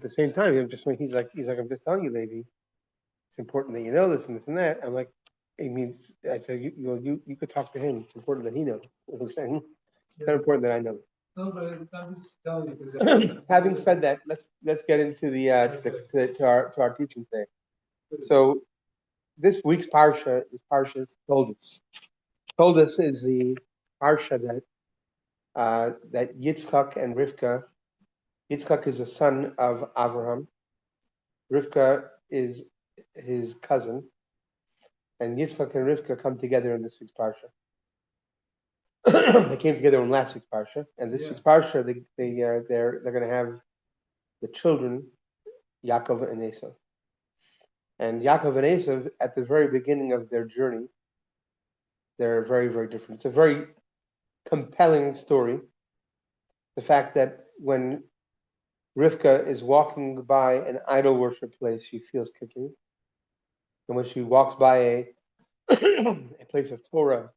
the same time, he's like, I'm just telling you, Levi, it's important that you know this and this and that. I'm like, it means, I said, you could talk to him. It's important that he knows. You know what I'm saying? It's not important that I know. No, but I'm just telling you because having said that, let's get into the to our teaching today. So this week's parsha is Parsha Toldos. Toldos is the parsha that Yitzchak and Rivka. Yitzchak is the son of Abraham. Rivka is his cousin, and Yitzchak and Rivka come together in this week's parsha. They came together in last week's parsha, and this week's parsha they're going to have the children Yaakov and Esau. And Yaakov and Esau, at the very beginning of their journey, they're very, very different. It's a very compelling story. The fact that when Rivka is walking by an idol worship place, she feels kicking. And when she walks by a place of Torah,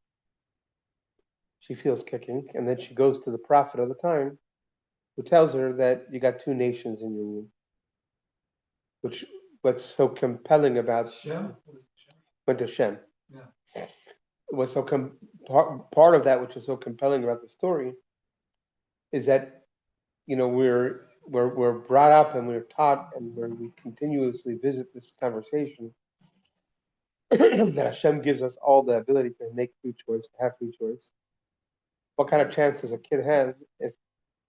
she feels kicking. And then she goes to the prophet of the time, who tells her that you got two nations in your womb. What's so compelling about Shem? Went to Shem. Yeah. What's so part of that, which is so compelling about the story, is that we're brought up and we're taught and we continuously visit this conversation that Hashem gives us all the ability to make free choice, to have free choice. What kind of chance does a kid have if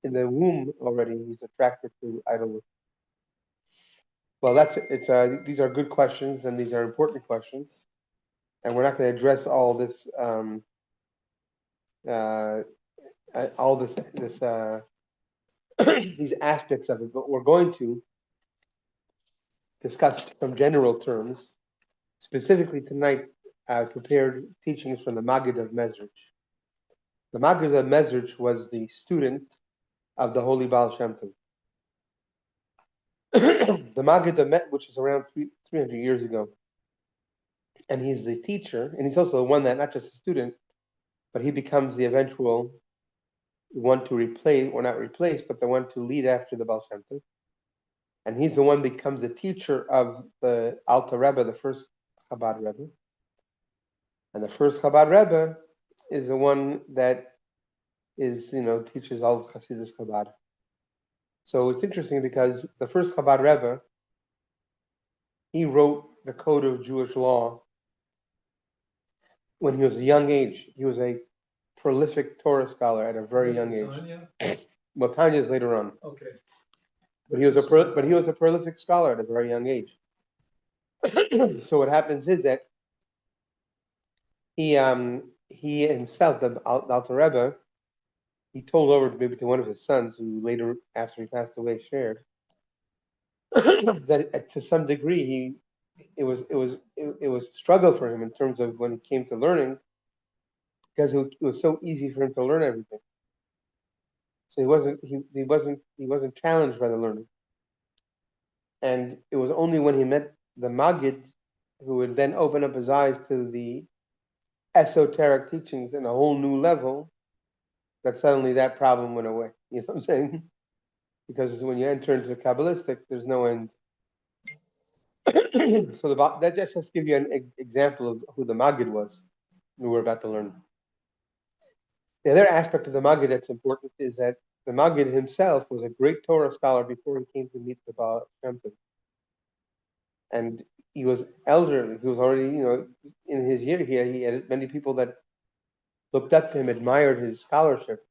in the womb already he's attracted to idol? Well, these are good questions and these are important questions, and we're not going to address all this these aspects of it, but we're going to discuss some general terms. Specifically tonight, I prepared teachings from the Maggid of Mezrich. The Maggid of Mezrich was the student of the Holy Baal Shem Tov. The Maggid of Mezrich, which is around 300 years ago, and he's the teacher, and he's also the one that, not just a student, but he becomes the eventual one to replace, or not replace, but the one to lead after the Baal Shem Tov. And he's the one that becomes the teacher of the Alter Rebbe, the first Chabad Rebbe. And the first Chabad Rebbe is the one that teaches all of Hasidus Chabad. So it's interesting because the first Chabad Rebbe, he wrote the code of Jewish law when he was a young age. He was a prolific Torah scholar at a very young age. Well, Tanya is later on. Okay. But he was a prolific scholar at a very young age. So what happens is that he himself, the Alter Rebbe, he told over maybe to one of his sons, who later, after he passed away, shared that to some degree it was a struggle for him in terms of when it came to learning, because it was so easy for him to learn everything. So he wasn't challenged by the learning. And it was only when he met the Maggid, who would then open up his eyes to the esoteric teachings in a whole new level, that suddenly that problem went away. You know what I'm saying? Because when you enter into the Kabbalistic, there's no end. So that just gives you an example of who the Maggid was, who we're about to learn. The other aspect of the Maggid that's important is that the Maggid himself was a great Torah scholar before he came to meet the Baal Shem Tov. And he was elderly. He was already, in his year here, he had many people that looked up to him, admired his scholarship.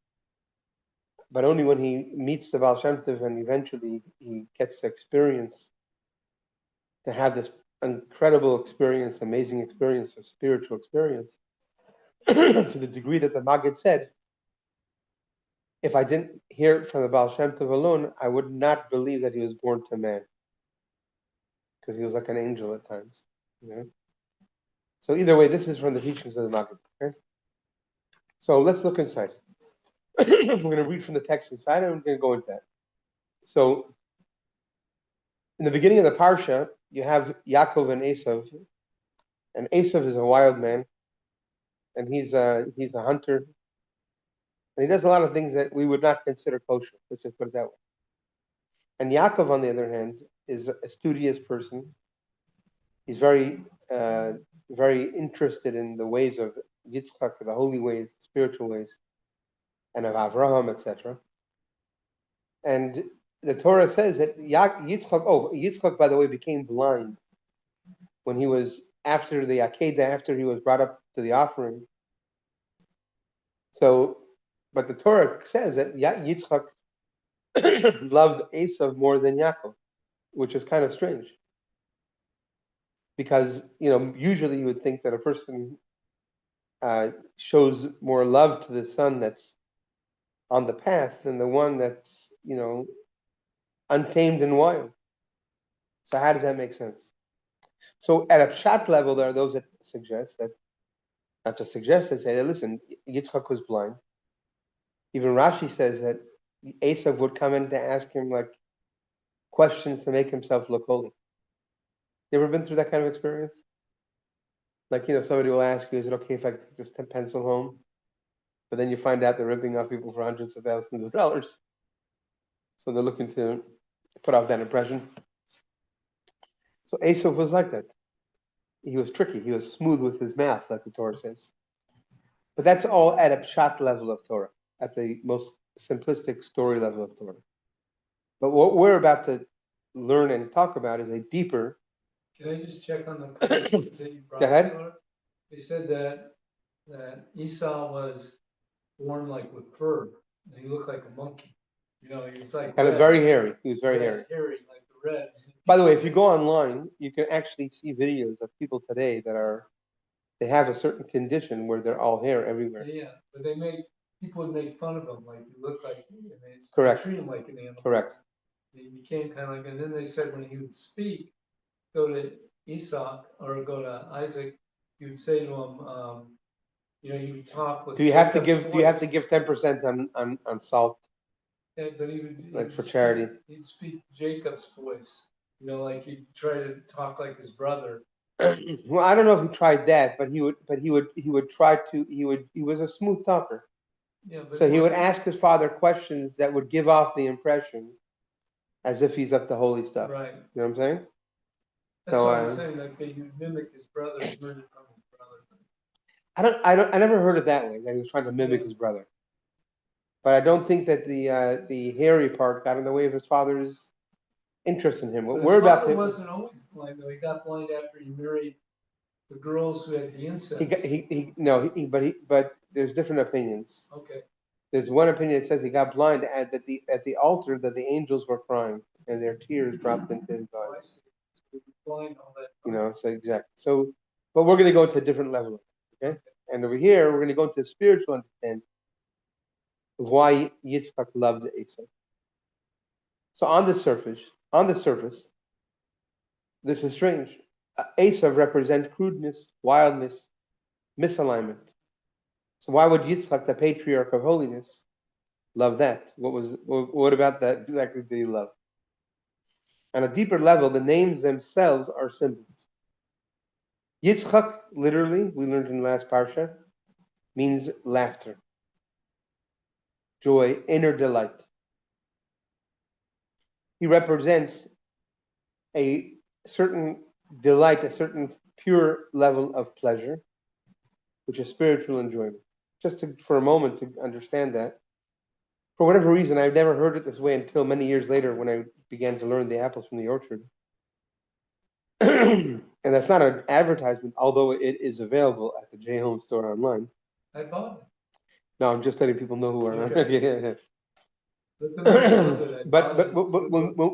But only when he meets the Baal Shem Tov and eventually he gets to experience, to have this incredible experience, amazing experience, a spiritual experience, to the degree that the Maggid said, if I didn't hear it from the Baal Shem Tov alone, I would not believe that he was born to man. Because he was like an angel at times. So either way, this is from the teachings of the Maggid. Okay? So let's look inside. We're going to read from the text inside, and we're going to go into that. So in the beginning of the parsha, you have Yaakov and Esav, and Esav is a wild man, and he's a hunter, and he does a lot of things that we would not consider kosher. Let's just put it that way. And Yaakov, on the other hand, is a studious person. He's uh, very interested in the ways of Yitzchak, the holy ways, spiritual ways, and of Avraham, etc. And the Torah says that Yitzchak, by the way, became blind when he was after the Akedah, after he was brought up to the offering. So, but the Torah says that Yitzchak loved Esav more than Yaakov, which is kind of strange. Because, usually you would think that a person shows more love to the son that's on the path than the one that's, untamed and wild. So how does that make sense? So at a pshat level, there are those that suggest that, not just suggest, that say, that, listen, Yitzchak was blind. Even Rashi says that Esav would come in to ask him like questions to make himself look holy. You ever been through that kind of experience? Like, somebody will ask you, is it okay if I take this pencil home? But then you find out they're ripping off people for hundreds of thousands of dollars. So they're looking to put off that impression. So Esav was like that. He was tricky. He was smooth with his mouth, like the Torah says. But that's all at a pshat level of Torah, at the most simplistic story level of Torah. But what we're about to learn and talk about is a deeper. Can I just check on the questions that you brought? Go ahead. They said that Esau was born like with fur, and he looked like a monkey. He's like kind of very hairy. He was very hairy. Hairy, like the red. By the way, if you go online, you can actually see videos of people today that they have a certain condition where they're all hair everywhere. Yeah, but people would make fun of him, like you look like, Correct. Treat him like an animal. Correct. He became kind of like, and then they said when he would speak, go to Esau or go to Isaac, he would say to him, you would talk with. Do you have to give 10% on salt? Yeah, but he would like for charity. He'd speak Jacob's voice, like he'd try to talk like his brother. Well, I don't know if he tried that, but he would try to. He was a smooth talker. Yeah, so he would ask his father questions that would give off the impression as if he's up to holy stuff. Right. You know what I'm saying? That's what I'm saying. Like he would mimic his brother, learn it from his brother. I never heard it that way. That he was trying to mimic his brother. But I don't think that the hairy part got in the way of his father's interest in him. What we're about to. His father wasn't always blind though. He got blind after he married the girls who had the incest. But there's different opinions. Okay. There's one opinion that says he got blind at the altar, that the angels were crying and their tears dropped into his eyes. Blind all that. So exactly. So, but we're going to go to a different level, okay? And over here, we're going to go into spiritual understanding of why Yitzchak loved Esau. So on the surface, this is strange. Esau represents crudeness, wildness, misalignment. So why would Yitzchak, the patriarch of holiness, love that? What about that exactly did he love? On a deeper level, the names themselves are symbols. Yitzchak, literally, we learned in the last parsha, means laughter, joy, inner delight. He represents a certain delight, a certain pure level of pleasure, which is spiritual enjoyment. Just for a moment to understand that. For whatever reason, I've never heard it this way until many years later when I began to learn the apples from the orchard. And that's not an advertisement, although it is available at the J Home store online. I bought it. No, I'm just letting people know who are. Okay. But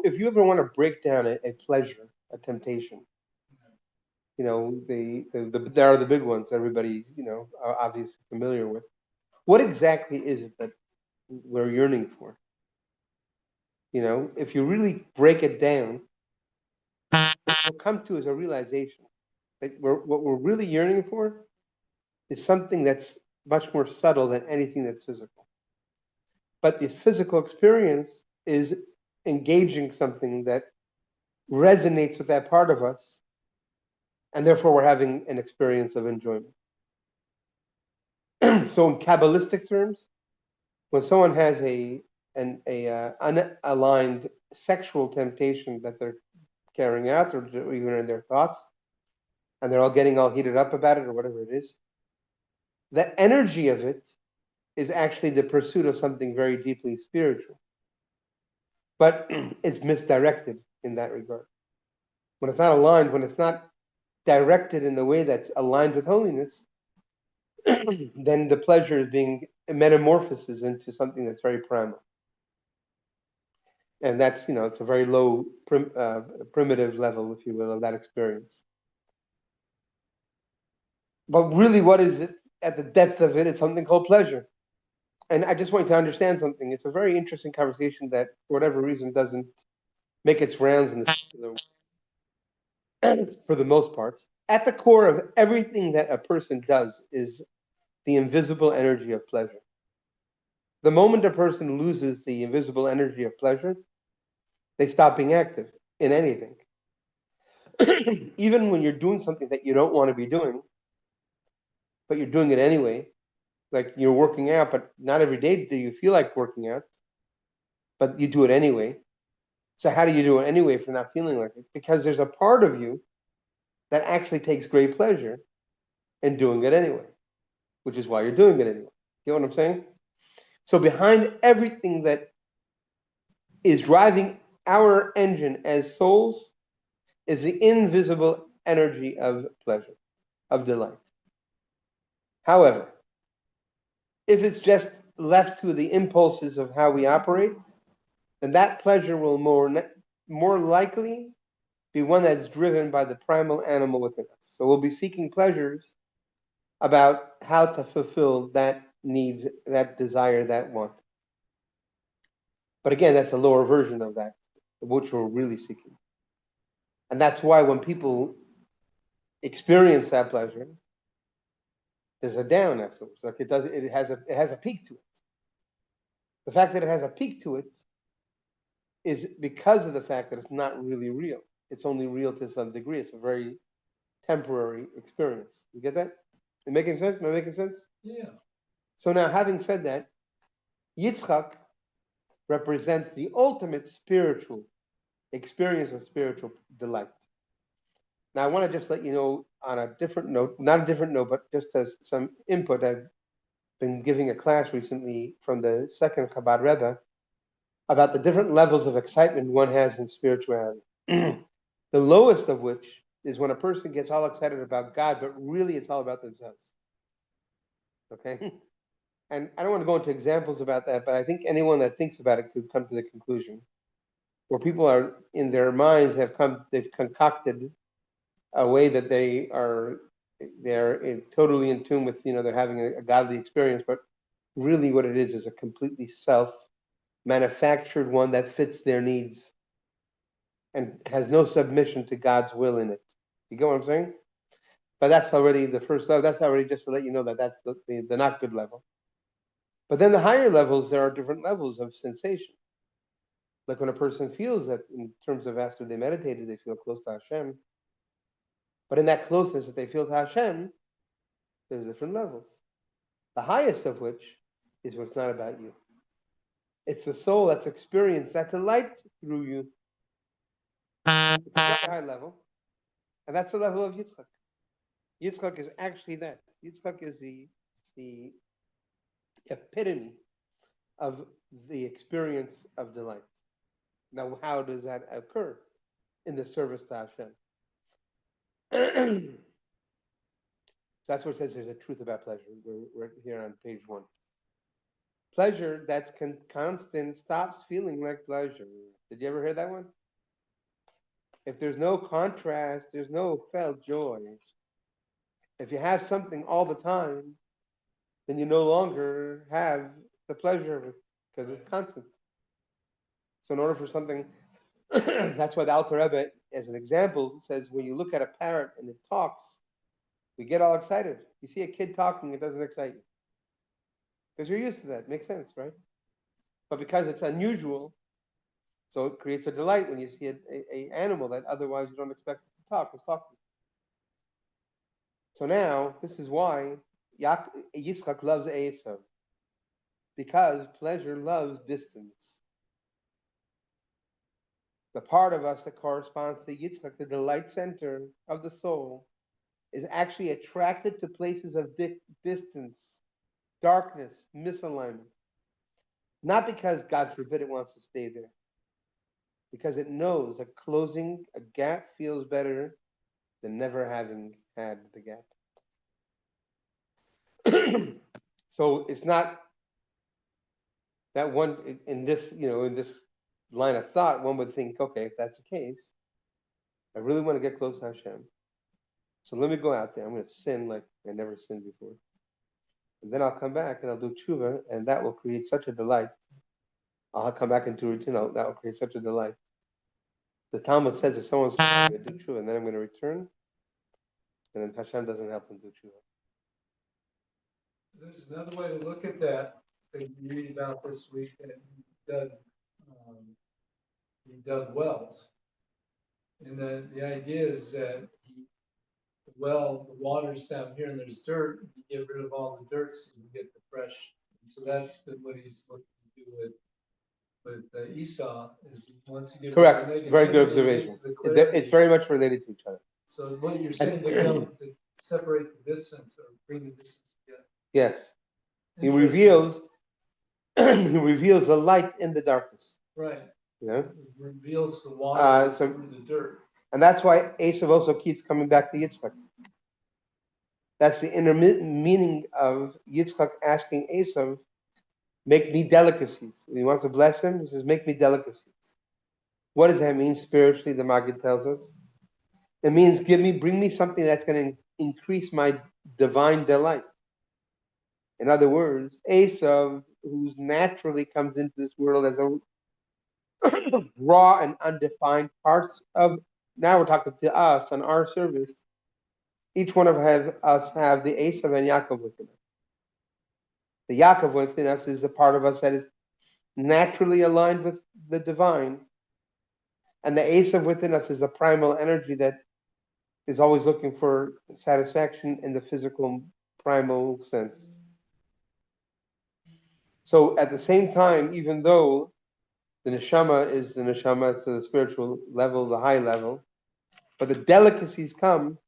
if you ever want to break down a pleasure, a temptation, there are the big ones everybody's are obviously familiar with. What exactly is it that we're yearning for? If you really break it down, what we'll come to is a realization that what we're really yearning for is something that's much more subtle than anything that's physical. But the physical experience is engaging something that resonates with that part of us, and therefore we're having an experience of enjoyment. So in Kabbalistic terms, when someone has an unaligned sexual temptation that they're carrying out, or even in their thoughts, and they're all getting all heated up about it, or whatever it is. The energy of it is actually the pursuit of something very deeply spiritual, but it's misdirected in that regard. When it's not aligned, when it's not directed in the way that's aligned with holiness, then the pleasure is being metamorphoses into something that's very primal. And that's, it's a very low, primitive level, if you will, of that experience. But really, what is it at the depth of it? It's something called pleasure. And I just want you to understand something. It's a very interesting conversation that, for whatever reason, doesn't make its rounds in the secular for the most part. At the core of everything that a person does is the invisible energy of pleasure. The moment a person loses the invisible energy of pleasure, they stop being active in anything. Even when you're doing something that you don't want to be doing, but you're doing it anyway, like you're working out, but not every day do you feel like working out, but you do it anyway. So how do you do it anyway if you're not feeling like it? Because there's a part of you that actually takes great pleasure in doing it anyway, which is why you're doing it anyway. You know what I'm saying? So behind everything that is driving our engine as souls is the invisible energy of pleasure, of delight. However, if it's just left to the impulses of how we operate, then that pleasure will more likely be one that's driven by the primal animal within us. So we'll be seeking pleasures about how to fulfill that need, that desire, that want. But again, that's a lower version of that, which we're really seeking. And that's why when people experience that pleasure, there's a down afterwards. Like it has a peak to it. The fact that it has a peak to it is because of the fact that it's not really real. It's only real to some degree. It's a very temporary experience. You get that? It making sense? Am I making sense? Yeah. So now, having said that, Yitzchak represents the ultimate spiritual experience of spiritual delight. Now, I want to just let you know on a different note, not a different note, but just as some input. I've been giving a class recently from the second Chabad Rebbe about the different levels of excitement one has in spirituality. The lowest of which is when a person gets all excited about God, but really it's all about themselves. Okay? And I don't want to go into examples about that, but I think anyone that thinks about it could come to the conclusion where people are in their minds they've concocted a way that they're totally in tune with, they're having a godly experience, but really what it is a completely self manufactured one that fits their needs and has no submission to God's will in it. You get what I'm saying? But that's already the first level. That's already just to let you know that that's the not good level. But then the higher levels, there are different levels of sensation. Like when a person feels that in terms of after they meditated, they feel close to Hashem. But in that closeness that they feel to Hashem, there's different levels. The highest of which is what's not about you. It's the soul that's experienced that delight through you. It's a very high level. And that's the level of Yitzchak. Yitzchak is actually that. Yitzchak is the epitome of the experience of delight. Now, how does that occur? In the service to Hashem. So that's what it says there's a truth about pleasure. We're here on page 1. Pleasure that's constant stops feeling like pleasure. Did you ever hear that one? If there's no contrast, there's no felt joy. If you have something all the time, then you no longer have the pleasure of it because it's constant. So in order for something, that's why the Alter Rebbe, as an example, says when you look at a parrot and it talks, we get all excited. You see a kid talking, it doesn't excite you because you're used to that. Makes sense, right? But because it's unusual, so it creates a delight when you see a animal that otherwise you don't expect it to talk. It's talking. So now this is why Yitzchak loves Esav, because pleasure loves distance. The part of us that corresponds to Yitzchak, the delight center of the soul, is actually attracted to places of distance, darkness, misalignment. Not because, God forbid, it wants to stay there, because it knows that closing a gap feels better than never having had the gap. So it's not that one in this, in this line of thought, one would think, okay, if that's the case, I really want to get close to Hashem. So let me go out there. I'm going to sin like I never sinned before. And then I'll come back and I'll do tshuva, and that will create such a delight. I'll come back into routine. That will create such a delight. The Talmud says if someone's going to do tshuva and then I'm going to return, and then Hashem doesn't help them do tshuva. There's another way to look at that you read about this week that um, he dug wells. And the idea is that the water's down here and there's dirt, you get rid of all the dirt so you get the fresh. And so that's what he's looking to do with Esau, is once you get Correct. rid of Very good observation. It's very much related to each other. So what you're saying, they're going to separate the distance or bring the distance together. Yes. He reveals the light in the darkness. Right. You know? It reveals the water through the dirt. And that's why Esav also keeps coming back to Yitzchak. That's the intermittent meaning of Yitzchak asking Esav, make me delicacies. When he wants to bless him, he says, make me delicacies. What does that mean spiritually, the Maggid tells us? It means bring me something that's going to increase my divine delight. In other words, Esav, who naturally comes into this world as a raw and undefined parts of, now we're talking to us on our service, each one of us have the Esav and Yaakov within us. The Yaakov within us is a part of us that is naturally aligned with the divine, and the Esav within us is a primal energy that is always looking for satisfaction in the physical primal sense. So at the same time, even though the neshama is the neshama, it's the spiritual level, the high level, but the delicacies come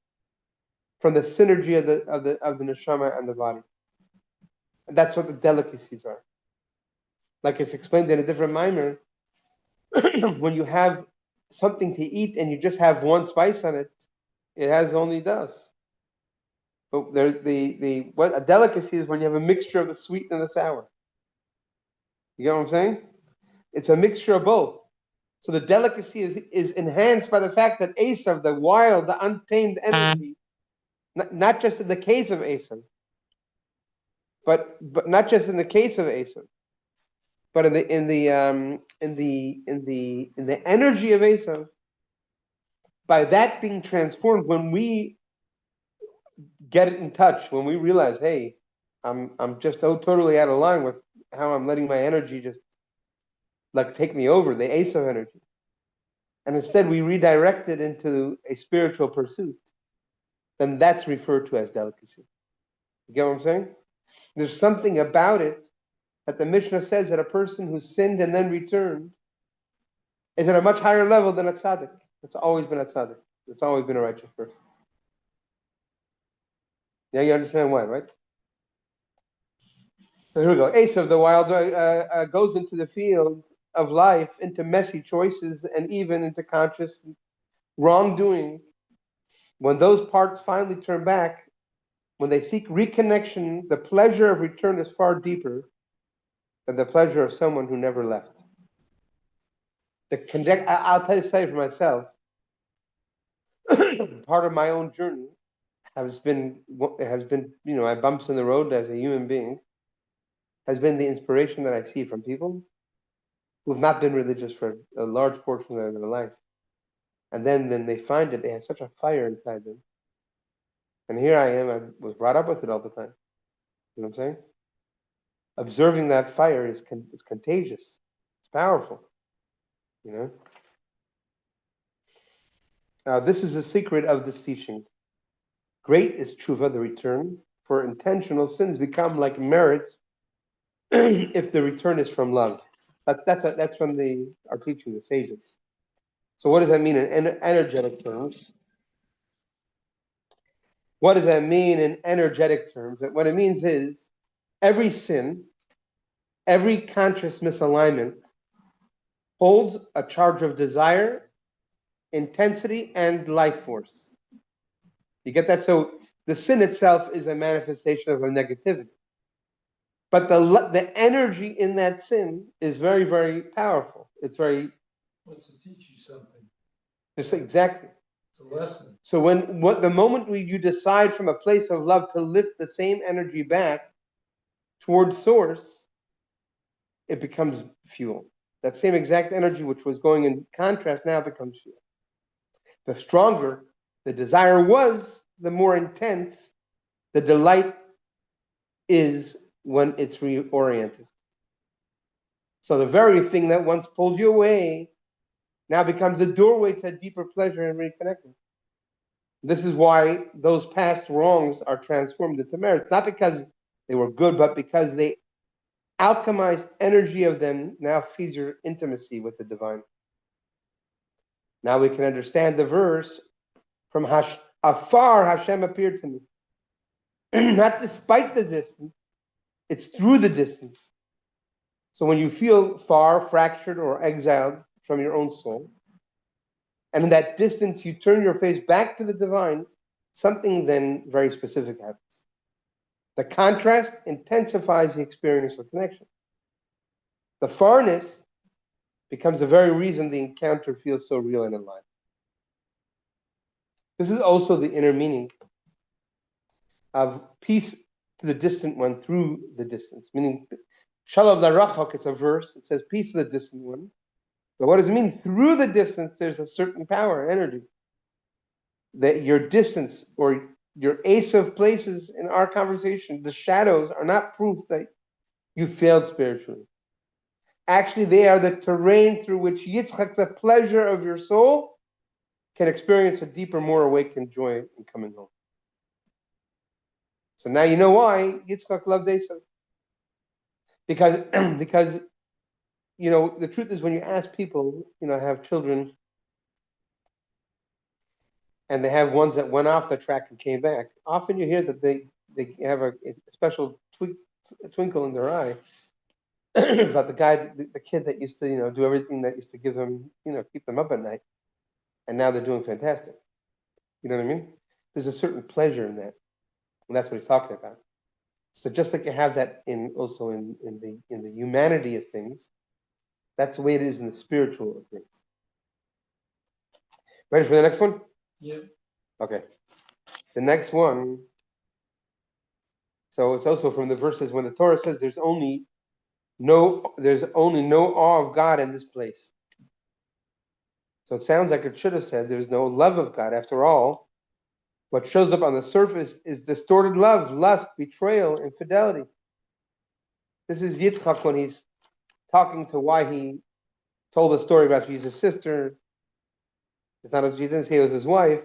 from the synergy of the neshama and the body. And that's what the delicacies are. Like it's explained in a different mimer, when you have something to eat and you just have one spice on it, it has only dust. But what a delicacy is when you have a mixture of the sweet and the sour. You get what I'm saying? It's a mixture of both. So the delicacy is enhanced by the fact that Esav, the wild, the untamed energy, not just in the case of Esav, but not just in the case of Esav, but in the energy of Esav, by that being transformed, when we get it in touch, when we realize, hey, I'm just totally out of line with how I'm letting my energy just like take me over, the Esav energy. And instead we redirect it into a spiritual pursuit, then that's referred to as delicacy. You get what I'm saying? There's something about it that the Mishnah says that a person who sinned and then returned is at a much higher level than a tzaddik. It's always been a tzaddik. It's always been a righteous person. Yeah, you understand why, right? So here we go. Esav, the wild, goes into the field of life, into messy choices, and even into conscious wrongdoing. When those parts finally turn back, when they seek reconnection, the pleasure of return is far deeper than the pleasure of someone who never left. I'll tell you for myself. Part of my own journey has been, my bumps in the road as a human being, has been the inspiration that I see from people who have not been religious for a large portion of their life. And then they find that they have such a fire inside them. And here I am, I was brought up with it all the time. You know what I'm saying? Observing that fire is contagious. It's powerful. You know? Now, this is the secret of this teaching. Great is tshuva, the return, for intentional sins become like merits if the return is from love. That's from our teaching, the sages. So what does that mean in energetic terms? What does that mean in energetic terms? What it means is every sin, every conscious misalignment holds a charge of desire, intensity, and life force. You get that? So the sin itself is a manifestation of a negativity. But the energy in that sin is very, very powerful. It's very. Wants to teach you something. It's exactly. It's a lesson. So the moment you decide from a place of love to lift the same energy back towards source, it becomes fuel. That same exact energy which was going in contrast now becomes fuel. The stronger the desire was, the more intense the delight is when it's reoriented. So the very thing that once pulled you away now becomes a doorway to deeper pleasure and reconnecting. This is why those past wrongs are transformed into merits, not because they were good, but because the alchemized energy of them now feeds your intimacy with the divine. Now we can understand the verse from afar Hashem appeared to me. Not despite the distance, it's through the distance. So when you feel far, fractured, or exiled from your own soul, and in that distance you turn your face back to the divine, something then very specific happens. The contrast intensifies the experience of connection. The farness becomes the very reason the encounter feels so real and alive. This is also the inner meaning of peace to the distant one through the distance. Meaning, Shalom Larachok, it's a verse, it says peace to the distant one. But what does it mean? Through the distance, there's a certain power, energy. That your distance or your ace of places in our conversation, the shadows are not proof that you failed spiritually. Actually, they are the terrain through which Yitzchak, the pleasure of your soul, can experience a deeper, more awakened joy in coming home. So now you know why Yitzchak loved Esav. Because the truth is when you ask people, have children, and they have ones that went off the track and came back, often you hear that they have a special twinkle in their eye about the kid that used to, do everything that used to give them, keep them up at night, and now they're doing fantastic. You know what I mean? There's a certain pleasure in that, and that's what he's talking about. So just like you have that also in the humanity of things, that's the way it is in the spiritual of things. Ready for the next one? Yeah. Okay. The next one. So it's also from the verses when the Torah says there's only no awe of God in this place. So it sounds like it should have said there's no love of God. After all, what shows up on the surface is distorted love, lust, betrayal, infidelity. This is Yitzchak when he's talking to why he told the story about Jesus' sister. It's not he didn't say it was his wife.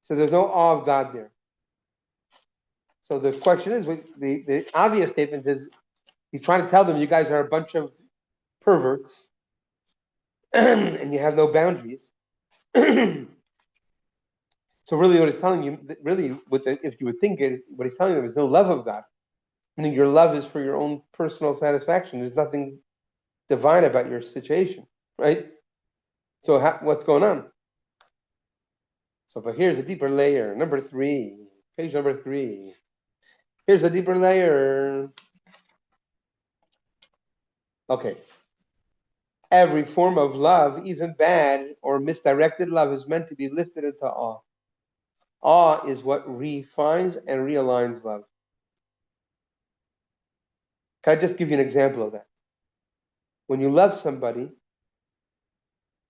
So there's no awe of God there. So the question is, the obvious statement is, he's trying to tell them, you guys are a bunch of perverts, and you have no boundaries. So really what he's telling you, if you would think it, what he's telling them is no love of God. Meaning your love is for your own personal satisfaction. There's nothing divine about your situation, right? So what's going on? But here's a deeper layer. Number 3, page number 3. Here's a deeper layer. Okay. Every form of love, even bad or misdirected love, is meant to be lifted into awe. Awe is what refines and realigns love. Can I just give you an example of that? When you love somebody,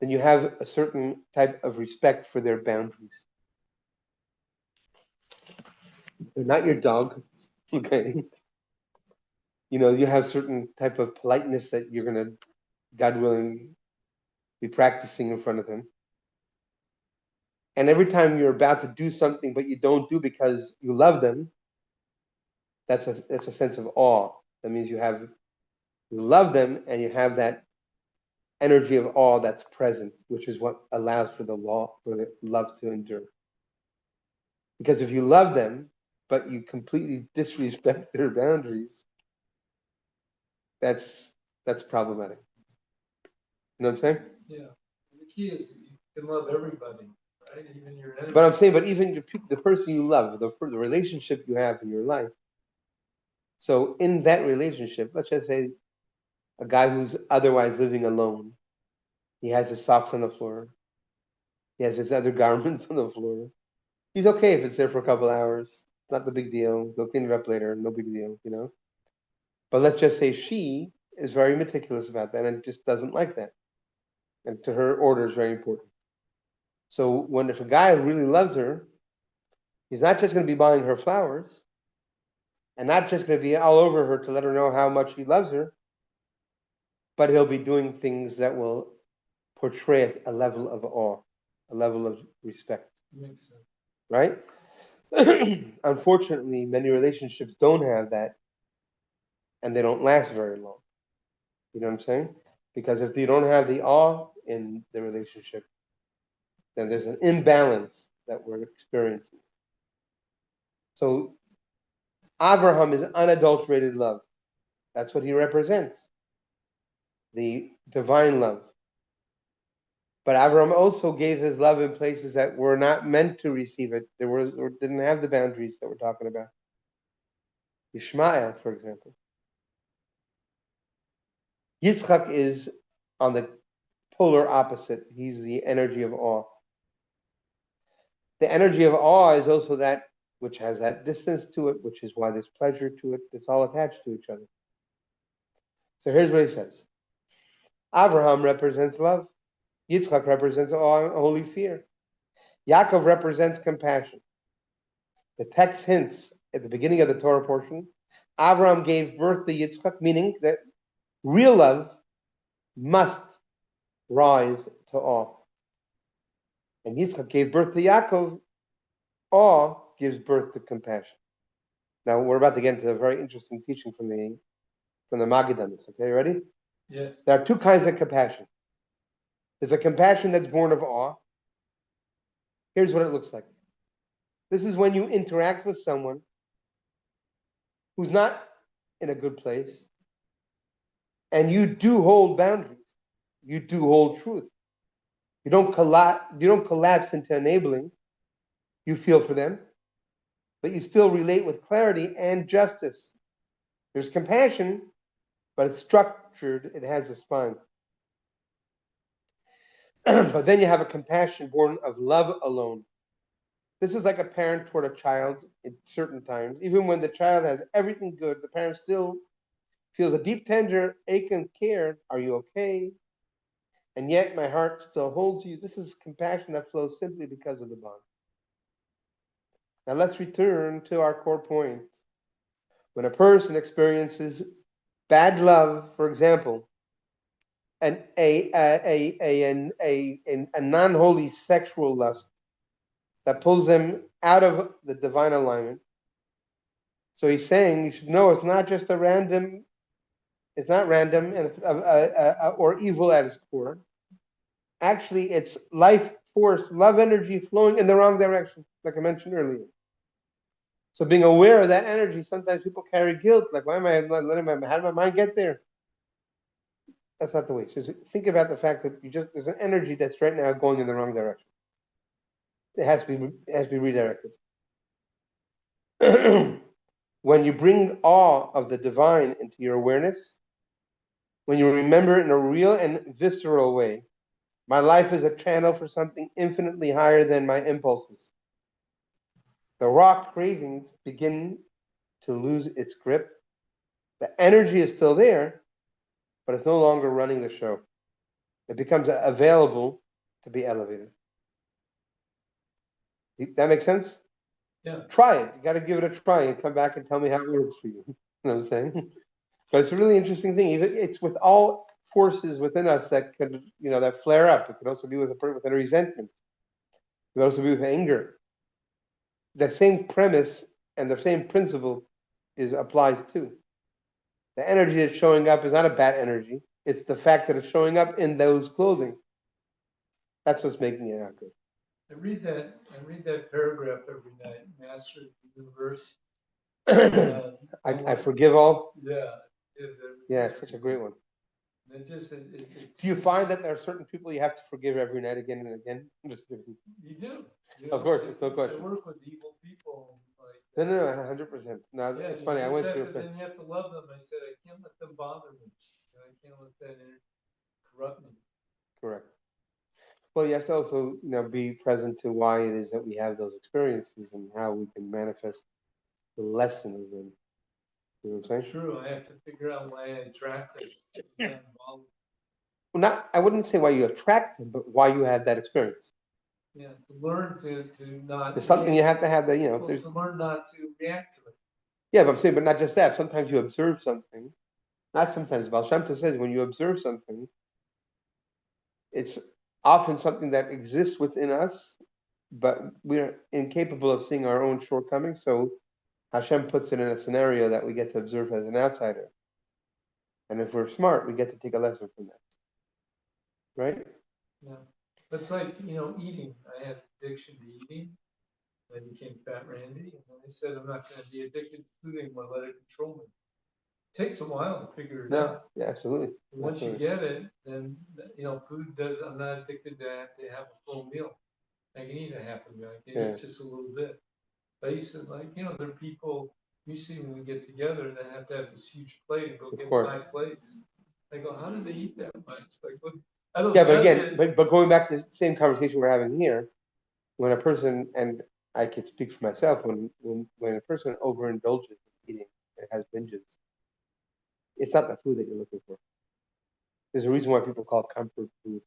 then you have a certain type of respect for their boundaries. They're not your dog, okay? You have certain type of politeness that you're going to, God willing, be practicing in front of them. And every time you're about to do something but you don't do because you love them, that's a sense of awe. That means you love them and you have that energy of awe that's present, which is what allows for the love to endure. Because if you love them, but you completely disrespect their boundaries, that's that's problematic. You know what I'm saying? Yeah. The key is you can love everybody, right? Even your But I'm enemies. saying, but even the person you love, the relationship you have in your life. So in that relationship, let's just say a guy who's otherwise living alone, he has his socks on the floor, he has his other garments on the floor. He's okay if it's there for a couple hours. Not the big deal. They'll clean it up later. No big deal, you know. But let's just say she is very meticulous about that and just doesn't like that. And to her, order is very important. So when if a guy really loves her, he's not just going to be buying her flowers and not just going to be all over her to let her know how much he loves her, but he'll be doing things that will portray a level of awe, a level of respect, Makes sense. right? Unfortunately, many relationships don't have that and they don't last very long. You know what I'm saying? Because if you don't have the awe in the relationship, then there's an imbalance that we're experiencing. So Abraham is unadulterated love. That's what he represents, the divine love. But Abraham also gave his love in places that were not meant to receive it. There was or didn't have the boundaries that we're talking about. Ishmael, for example. Yitzchak is on the polar opposite. He's the energy of awe. The energy of awe is also that which has that distance to it, which is why there's pleasure to it. It's all attached to each other. So here's what he says. Abraham represents love. Yitzchak represents awe and holy fear. Yaakov represents compassion. The text hints at the beginning of the Torah portion, Abraham gave birth to Yitzchak, meaning that real love must rise to awe. And Yitzchak gave birth to Yaakov. Awe gives birth to compassion. Now we're about to get into a very interesting teaching from the Maggid on this. Okay, ready? Yes. There are two kinds of compassion. There's a compassion that's born of awe. Here's what it looks like. This is when you interact with someone who's not in a good place, and you do hold boundaries. You do hold truth. You don't collapse into enabling. You feel for them, but you still relate with clarity and justice. There's compassion, but it's structured. It has a spine. But then you have a compassion born of love alone. This is like a parent toward a child at certain times. Even when the child has everything good, the parent still feels a deep, tender ache and care. Are you okay? And yet my heart still holds you. This is compassion that flows simply because of the bond. Now let's return to our core point. When a person experiences bad love, for example, and a non-holy sexual lust that pulls them out of the divine alignment. So he's saying you should know it's not just a random, it's not random and it's or evil at its core. Actually, it's life force, love energy flowing in the wrong direction, like I mentioned earlier. So being aware of that energy, sometimes people carry guilt, like why am I letting how did my mind get there? That's not the way. So think about the fact that there's an energy that's right now going in the wrong direction. It has to be redirected. When you bring awe of the divine into your awareness, when you remember in a real and visceral way, my life is a channel for something infinitely higher than my impulses. The raw cravings begin to lose its grip. The energy is still there, but it's no longer running the show. It becomes available to be elevated. That makes sense? Yeah. Try it. You got to give it a try and come back and tell me how it works for you. You know what I'm saying? But it's a really interesting thing. It's with all forces within us that could, that flare up. It could also be with a resentment. It could also be with anger. The same premise and the same principle applies too. The energy that's showing up is not a bad energy. It's the fact that it's showing up in those clothing. That's what's making it not good. I read that paragraph every night, Master of the Universe. I forgive all. Yeah. Yeah, it's such a great one. It Do you find that there are certain people you have to forgive every night again and again? Just kidding. You do. Of course, it's no question. I work with evil people like No, 100%. No, yeah, it's funny. I went through. then you have to love them. I said I can't let them bother me. I can't let that corrupt me. Correct. Well, you have to also, be present to why it is that we have those experiences and how we can manifest the lesson of them. You know what I'm saying? True. I have to figure out why I attract it. Well, I wouldn't say why you attract them, but why you have that experience. Yeah, to learn to not. There's something you have to have that, there's. To learn not to react to it. Yeah, but I'm saying, but not just that. Sometimes you observe something. Not sometimes. Baal Shem Tov says when you observe something, it's often something that exists within us, but we're incapable of seeing our own shortcomings. So Hashem puts it in a scenario that we get to observe as an outsider. And if we're smart, we get to take a lesson from that. Right? Yeah. It's like, eating. I had addiction to eating. I became Fat Randy. And then I said, I'm not going to be addicted to food anymore. Let it control me. It takes a while to figure it out. Yeah, absolutely. Once you get it, then, food does, I'm not addicted to have a full meal. I can eat a half a meal. I can eat just a little bit. But I used to there are people you see when we get together that have to have this huge plate and go get 5 plates. I go, how do they eat that much? Like, what? I don't. Yeah, but again, but going back to the same conversation we're having here, when a person, and I could speak for myself, when a person overindulges in eating and has binges, it's not the food that you're looking for. There's a reason why people call it comfort food.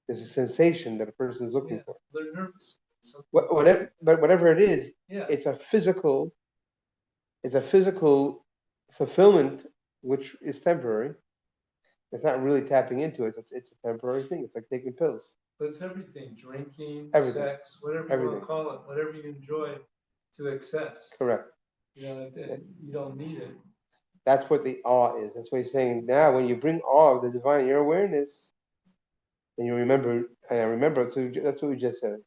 There's a sensation that a person is looking for. They're nervous. Whatever it is, it's a physical fulfillment which is temporary. It's not really tapping into it. It's a temporary thing. It's like taking pills. But it's everything: drinking, sex, whatever you want to call it, whatever you enjoy to excess. Correct. You don't need it. That's what the awe is. That's what he's saying. Now, when you bring awe of the divine, your awareness, and you remember, and I remember, so that's what we just said.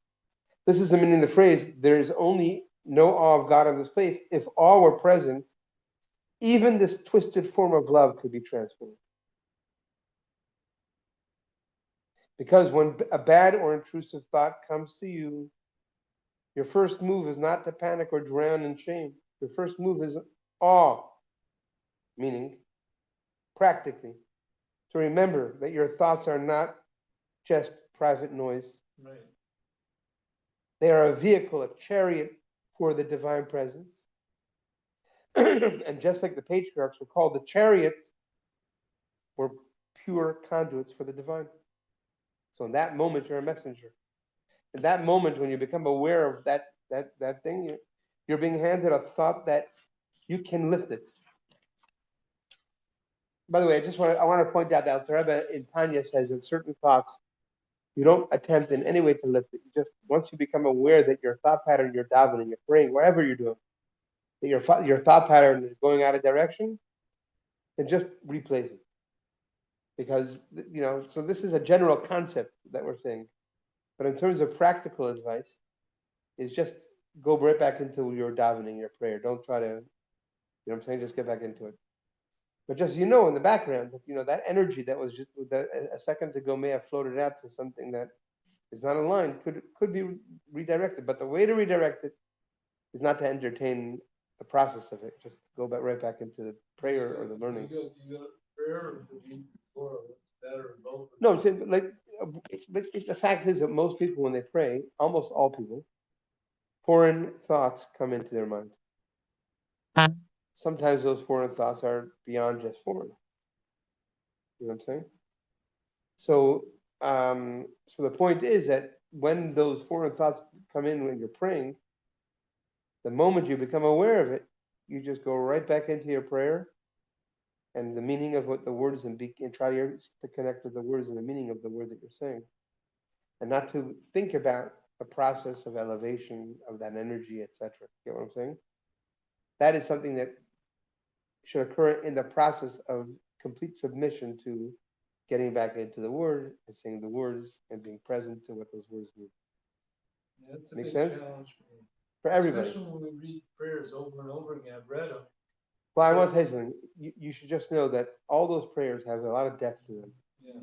This is the meaning of the phrase, there is only no awe of God in this place. If awe were present, even this twisted form of love could be transformed. Because when a bad or intrusive thought comes to you, your first move is not to panic or drown in shame. Your first move is awe, meaning practically to remember that your thoughts are not just private noise. Right. They are a vehicle, a chariot for the divine presence. And just like the patriarchs were called the chariot, were pure conduits for the divine. So in that moment, you're a messenger. In that moment, when you become aware of that thing, you're being handed a thought that you can lift it. By the way, I want to point out that the Rebbe in Tanya says that certain thoughts you don't attempt in any way to lift it. You just once you become aware that your thought pattern, you're davening, you're praying, whatever you're doing, that your thought pattern is going out of direction, then just replace it. Because so this is a general concept that we're saying, but in terms of practical advice, is just go right back into your davening, your prayer. Don't try to, what I'm saying, just get back into it. But just in the background, that energy that was just that a second ago may have floated out to something that is not aligned could be redirected. But the way to redirect it is not to entertain the process of it. Just go back right back into the prayer or the learning. Do you go to prayer or do you Torah? What's better or both? No, I'm saying, the fact is that most people, when they pray, almost all people, foreign thoughts come into their mind. Sometimes those foreign thoughts are beyond just foreign. You know what I'm saying? So, so the point is that when those foreign thoughts come in when you're praying, the moment you become aware of it, you just go right back into your prayer and the meaning of what the words and try to connect with the words and the meaning of the words that you're saying, and not to think about the process of elevation of that energy, etc. Get what I'm saying? That is something that should occur in the process of complete submission to getting back into the word and saying the words and being present to what those words mean. Yeah, that's a Make big sense? challenge for me. For everybody. Especially when we read prayers over and over again. I've read them. Well, I want to tell you something. You should just know that all those prayers have a lot of depth to them. Yeah.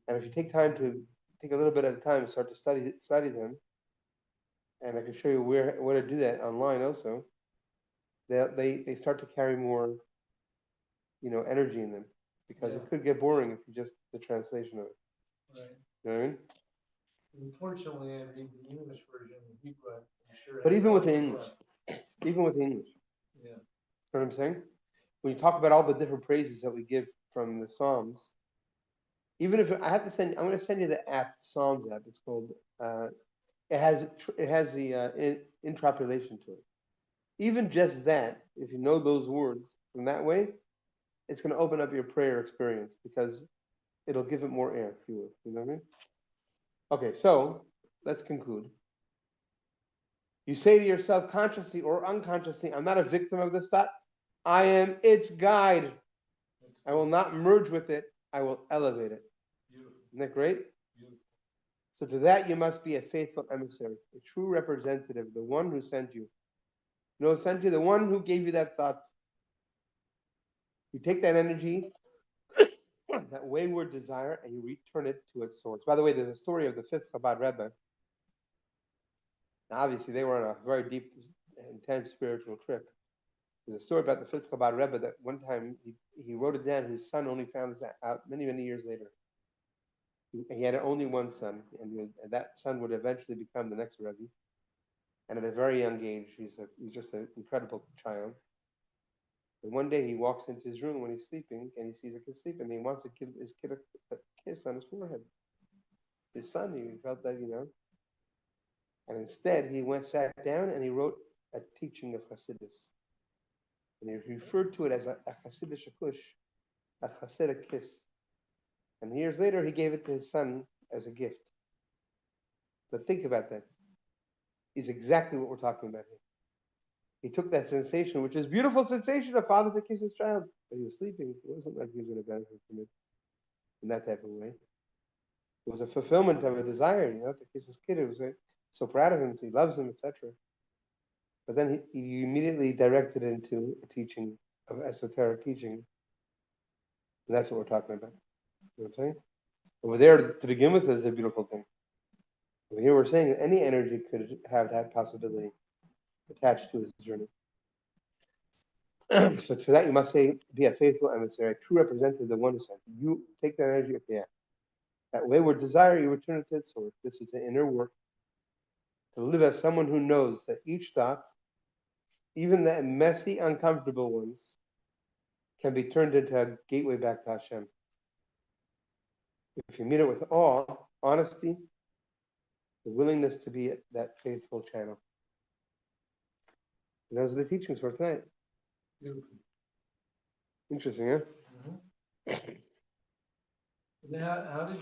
And if you take time to take a little bit at a time and start to study them, and I can show you where to do that online also, they start to carry more, energy in them, because Yeah. it could get boring if you just the translation of it. Right. You know what I mean? Unfortunately, I read the English version of Hebrew. I'm sure. But even with the has English, even with the English, Yeah. you know what I'm saying? When you talk about all the different praises that we give from the Psalms, even if I have to I'm going to send you the app, the Psalms app. It's called. Uh, it has the interpolation to it. Even just that, if you know those words from that way, it's going to open up your prayer experience because it'll give it more air, if you will. You know what I mean? Okay, so let's conclude. You say to yourself consciously or unconsciously, I'm not a victim of this thought. I am its guide. I will not merge with it. I will elevate it. Beautiful. Isn't that great? Beautiful. So to that you must be a faithful emissary, a true representative, the one who sent you. No, sent you, the one who gave you that thought. You take that energy, that wayward desire, and you return it to its source. By the way, there's a story of the fifth Chabad Rebbe. Now, obviously, they were on a very deep, intense spiritual trip. There's a story about the fifth Chabad Rebbe that one time he wrote it down. His son only found this out many, many years later. He had only one son, and that son would eventually become the next Rebbe. And at a very young age, he's just an incredible child. And one day he walks into his room when he's sleeping, and he sees a kid sleeping, and he wants to give his kid a kiss on his forehead. His son, he felt that, and instead he sat down, and he wrote a teaching of Hasidus. And he referred to it as a Hasidic kush, a Hasidic kiss. And years later, he gave it to his son as a gift. But think about that. Is exactly what we're talking about here. He took that sensation, which is beautiful sensation of father to kiss his child, but he was sleeping. It wasn't like he was going to benefit from it in that type of way. It was a fulfillment of a desire, to kiss his kid. It was so proud of him, he loves him, etc. But then he immediately directed into a teaching of esoteric teaching, and that's what we're talking about. You know what I'm saying? Over there, to begin with, is a beautiful thing. Over here, we're saying that any energy could have that possibility attached to his journey. So to that, you must say, be a faithful emissary, a true representative of the one who sent you. You take that energy, okay, that wayward desire, you return it to its source. This is the inner work. To live as someone who knows that each thought, even the messy, uncomfortable ones, can be turned into a gateway back to Hashem. If you meet it with awe, honesty, the willingness to be that faithful channel. And those are the teachings for tonight. Beautiful. Interesting, huh? Mm-hmm. And how did